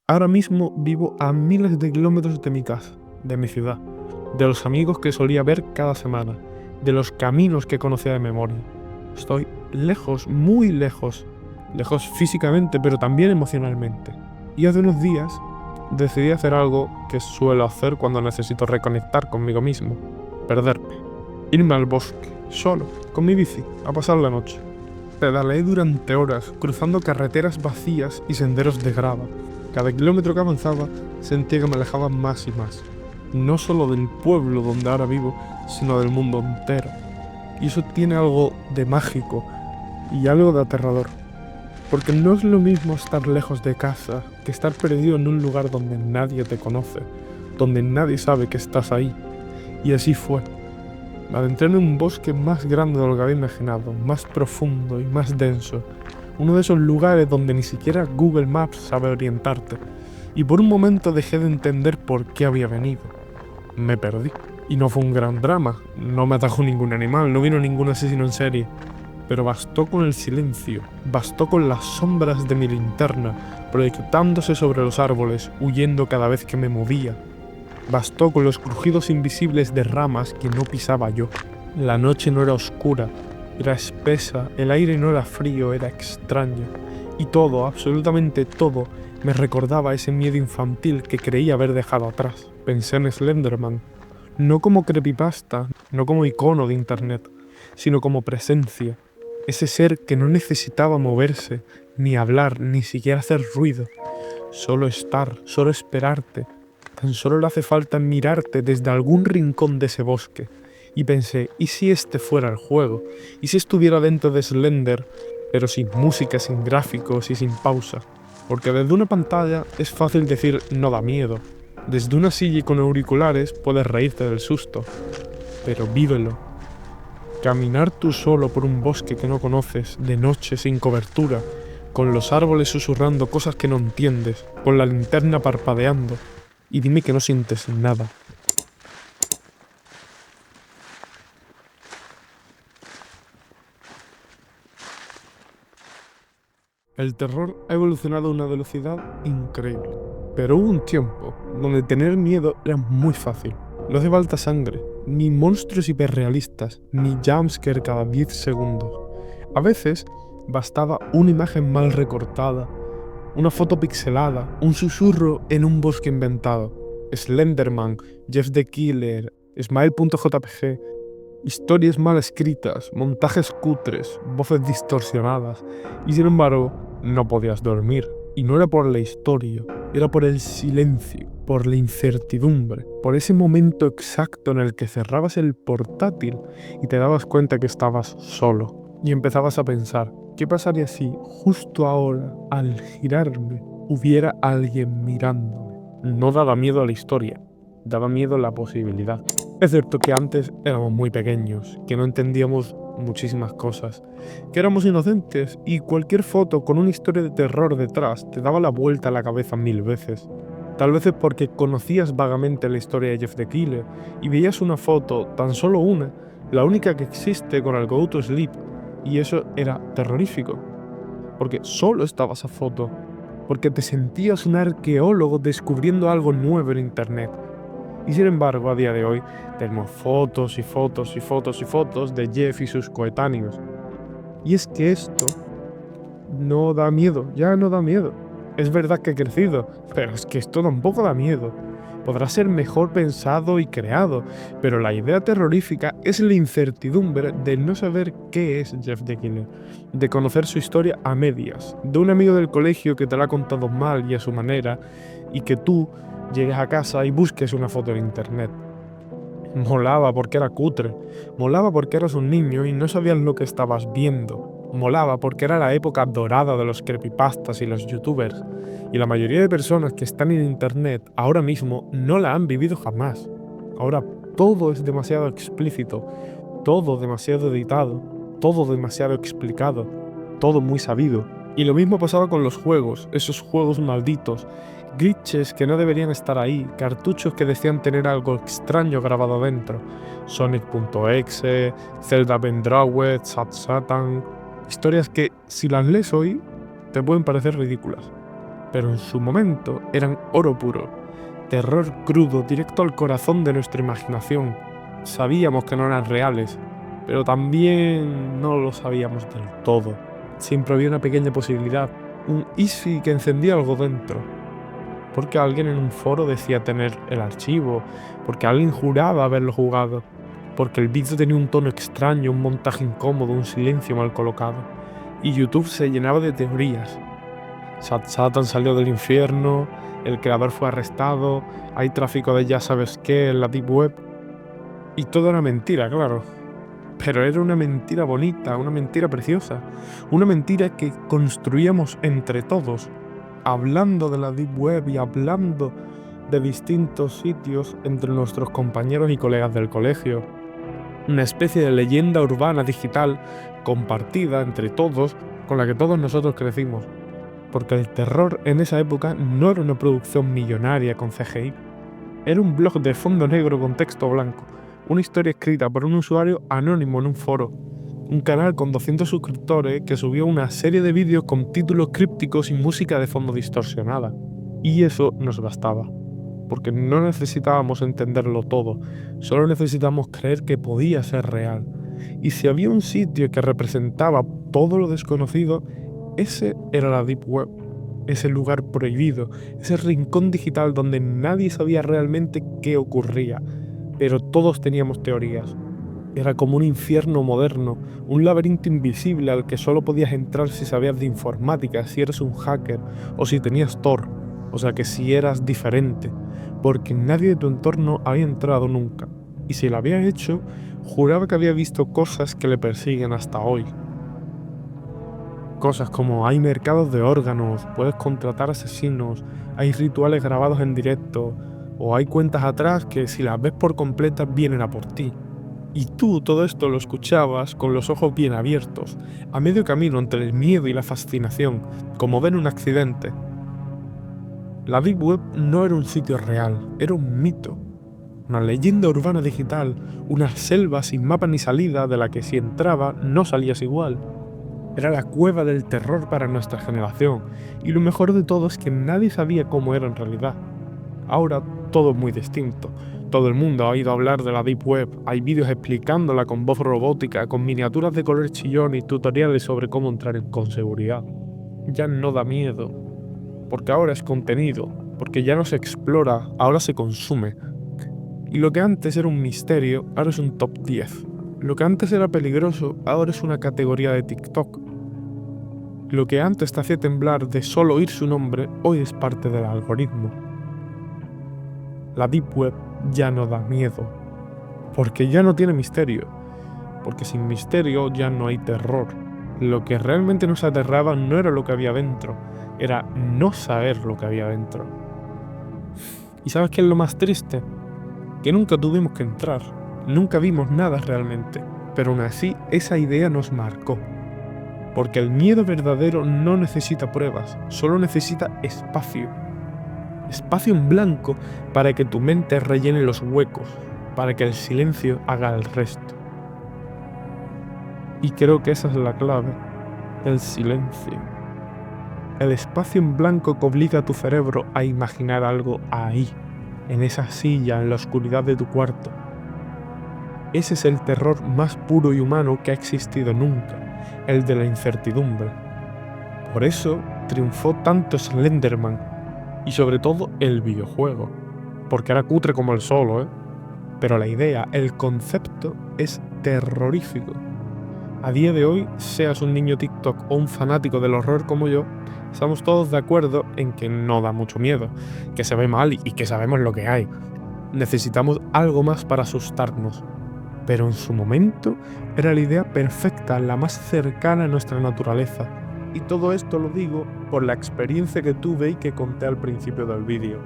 Ahora mismo vivo a miles de kilómetros de mi casa, de mi ciudad, de los amigos que solía ver cada semana, de los caminos que conocía de memoria. Estoy lejos, muy lejos, lejos físicamente, pero también emocionalmente. Y hace unos días decidí hacer algo que suelo hacer cuando necesito reconectar conmigo mismo, perderme, irme al bosque, solo, con mi bici, a pasar la noche. Pedaleé durante horas, cruzando carreteras vacías y senderos de grava. Cada kilómetro que avanzaba sentía que me alejaba más y más. No solo del pueblo donde ahora vivo, sino del mundo entero. Y eso tiene algo de mágico y algo de aterrador. Porque no es lo mismo estar lejos de casa que estar perdido en un lugar donde nadie te conoce, donde nadie sabe que estás ahí. Y así fue. Me adentré en un bosque más grande de lo que había imaginado, más profundo y más denso. Uno de esos lugares donde ni siquiera Google Maps sabe orientarte. Y por un momento dejé de entender por qué había venido. Me perdí. Y no fue un gran drama. No me atajó ningún animal, no vino ningún asesino en serie. Pero bastó con el silencio, bastó con las sombras de mi linterna, proyectándose sobre los árboles, huyendo cada vez que me movía. Bastó con los crujidos invisibles de ramas que no pisaba yo. La noche no era oscura, era espesa, el aire no era frío, era extraño. Y todo, absolutamente todo, me recordaba ese miedo infantil que creía haber dejado atrás. Pensé en Slenderman, no como creepypasta, no como icono de internet, sino como presencia. Ese ser que no necesitaba moverse, ni hablar, ni siquiera hacer ruido. Solo estar, solo esperarte. Tan solo le hace falta mirarte desde algún rincón de ese bosque. Y pensé, ¿y si este fuera el juego? ¿Y si estuviera dentro de Slender, pero sin música, sin gráficos y sin pausa? Porque desde una pantalla es fácil decir no da miedo. Desde una silla y con auriculares puedes reírte del susto. Pero vívelo. Caminar tú solo por un bosque que no conoces, de noche sin cobertura, con los árboles susurrando cosas que no entiendes, con la linterna parpadeando, y dime que no sientes nada. El terror ha evolucionado a una velocidad increíble, pero hubo un tiempo donde tener miedo era muy fácil. No hace falta sangre, ni monstruos hiperrealistas, ni jumpscare cada 10 segundos. A veces bastaba una imagen mal recortada, una foto pixelada, un susurro en un bosque inventado. Slenderman, Jeff the Killer, Smile.jpg, historias mal escritas, montajes cutres, voces distorsionadas, y sin embargo, no podías dormir. Y no era por la historia, era por el silencio, por la incertidumbre, por ese momento exacto en el que cerrabas el portátil y te dabas cuenta que estabas solo. Y empezabas a pensar, ¿qué pasaría si justo ahora, al girarme, hubiera alguien mirándome? No daba miedo a la historia, daba miedo a la posibilidad. Es cierto que antes éramos muy pequeños, que no entendíamos muchísimas cosas, que éramos inocentes y cualquier foto con una historia de terror detrás te daba la vuelta a la cabeza 1000 veces. Tal vez es porque conocías vagamente la historia de Jeff the Killer y veías una foto, tan solo una, la única que existe con el Go to Sleep, y eso era terrorífico, porque solo estaba esa foto, porque te sentías un arqueólogo descubriendo algo nuevo en internet. Y sin embargo, a día de hoy, tenemos fotos y fotos y fotos y fotos de Jeff y sus coetáneos. Y es que esto no da miedo, ya no da miedo. Es verdad que he crecido, pero es que esto tampoco da miedo. Podrá ser mejor pensado y creado, pero la idea terrorífica es la incertidumbre de no saber qué es Jeff the Killer, de conocer su historia a medias, de un amigo del colegio que te la ha contado mal y a su manera, y que tú llegues a casa y busques una foto en internet. Molaba porque era cutre, molaba porque eras un niño y no sabías lo que estabas viendo, molaba porque era la época dorada de los creepypastas y los youtubers, y la mayoría de personas que están en internet ahora mismo no la han vivido jamás. Ahora todo es demasiado explícito, todo demasiado editado, todo demasiado explicado, todo muy sabido. Y lo mismo pasaba con los juegos, esos juegos malditos, glitches que no deberían estar ahí, cartuchos que decían tener algo extraño grabado dentro, Sonic.exe, Zelda Vendrawed, Satan, historias que si las lees hoy te pueden parecer ridículas. pero en su momento eran oro puro, terror crudo, directo al corazón de nuestra imaginación. Sabíamos que no eran reales, pero también no lo sabíamos del todo. Siempre había una pequeña posibilidad, un easy que encendía algo dentro. Porque alguien en un foro decía tener el archivo, porque alguien juraba haberlo jugado, porque el vídeo tenía un tono extraño, un montaje incómodo, un silencio mal colocado. Y YouTube se llenaba de teorías. Satan salió del infierno, el creador fue arrestado, hay tráfico de ya sabes qué en la Deep Web. Y todo era mentira, claro. Pero era una mentira bonita, una mentira preciosa, una mentira que construíamos entre todos, hablando de la Deep Web y hablando de distintos sitios entre nuestros compañeros y colegas del colegio. Una especie de leyenda urbana digital compartida entre todos, con la que todos nosotros crecimos. Porque el terror en esa época no era una producción millonaria con CGI, era un blog de fondo negro con texto blanco, una historia escrita por un usuario anónimo en un foro, un canal con 200 suscriptores que subió una serie de vídeos con títulos crípticos y música de fondo distorsionada. Y eso nos bastaba, porque no necesitábamos entenderlo todo, solo necesitábamos creer que podía ser real. Y si había un sitio que representaba todo lo desconocido, ese era la Deep Web, ese lugar prohibido, ese rincón digital donde nadie sabía realmente qué ocurría, pero todos teníamos teorías. Era como un infierno moderno, un laberinto invisible al que solo podías entrar si sabías de informática, si eres un hacker o si tenías Tor, o sea que si eras diferente, porque nadie de tu entorno había entrado nunca, y si lo había hecho, juraba que había visto cosas que le persiguen hasta hoy. Cosas como hay mercados de órganos, puedes contratar asesinos, hay rituales grabados en directo, o hay cuentas atrás que si las ves por completas vienen a por ti. Y tú todo esto lo escuchabas con los ojos bien abiertos, a medio camino entre el miedo y la fascinación, como ver un accidente. La Deep Web no era un sitio real, era un mito. Una leyenda urbana digital, una selva sin mapa ni salida de la que si entraba no salías igual. Era la cueva del terror para nuestra generación, y lo mejor de todo es que nadie sabía cómo era en realidad. Ahora todo es muy distinto. Todo el mundo ha oído hablar de la Deep Web, hay vídeos explicándola con voz robótica, con miniaturas de color chillón y tutoriales sobre cómo entrar con seguridad. Ya no da miedo, porque ahora es contenido, porque ya no se explora, ahora se consume. Y lo que antes era un misterio, ahora es un top 10. Lo que antes era peligroso, ahora es una categoría de TikTok. Lo que antes te hacía temblar de solo oír su nombre, hoy es parte del algoritmo. La Deep Web ya no da miedo, porque ya no tiene misterio, porque sin misterio ya no hay terror. Lo que realmente nos aterraba no era lo que había dentro, era no saber lo que había dentro. ¿Y sabes qué es lo más triste? Que nunca tuvimos que entrar, nunca vimos nada realmente, pero aún así esa idea nos marcó. Porque el miedo verdadero no necesita pruebas, solo necesita espacio. Espacio en blanco para que tu mente rellene los huecos, para que el silencio haga el resto. Y creo que esa es la clave, el silencio. El espacio en blanco que obliga a tu cerebro a imaginar algo ahí, en esa silla, en la oscuridad de tu cuarto. Ese es el terror más puro y humano que ha existido nunca, el de la incertidumbre. Por eso triunfó tanto Slenderman, y sobre todo el videojuego, porque era cutre como el solo, pero la idea, el concepto es terrorífico. A día de hoy, seas un niño TikTok o un fanático del horror como yo, estamos todos de acuerdo en que no da mucho miedo, que se ve mal y que sabemos lo que hay. Necesitamos algo más para asustarnos. Pero en su momento era la idea perfecta, la más cercana a nuestra naturaleza. Y todo esto lo digo por la experiencia que tuve y que conté al principio del vídeo.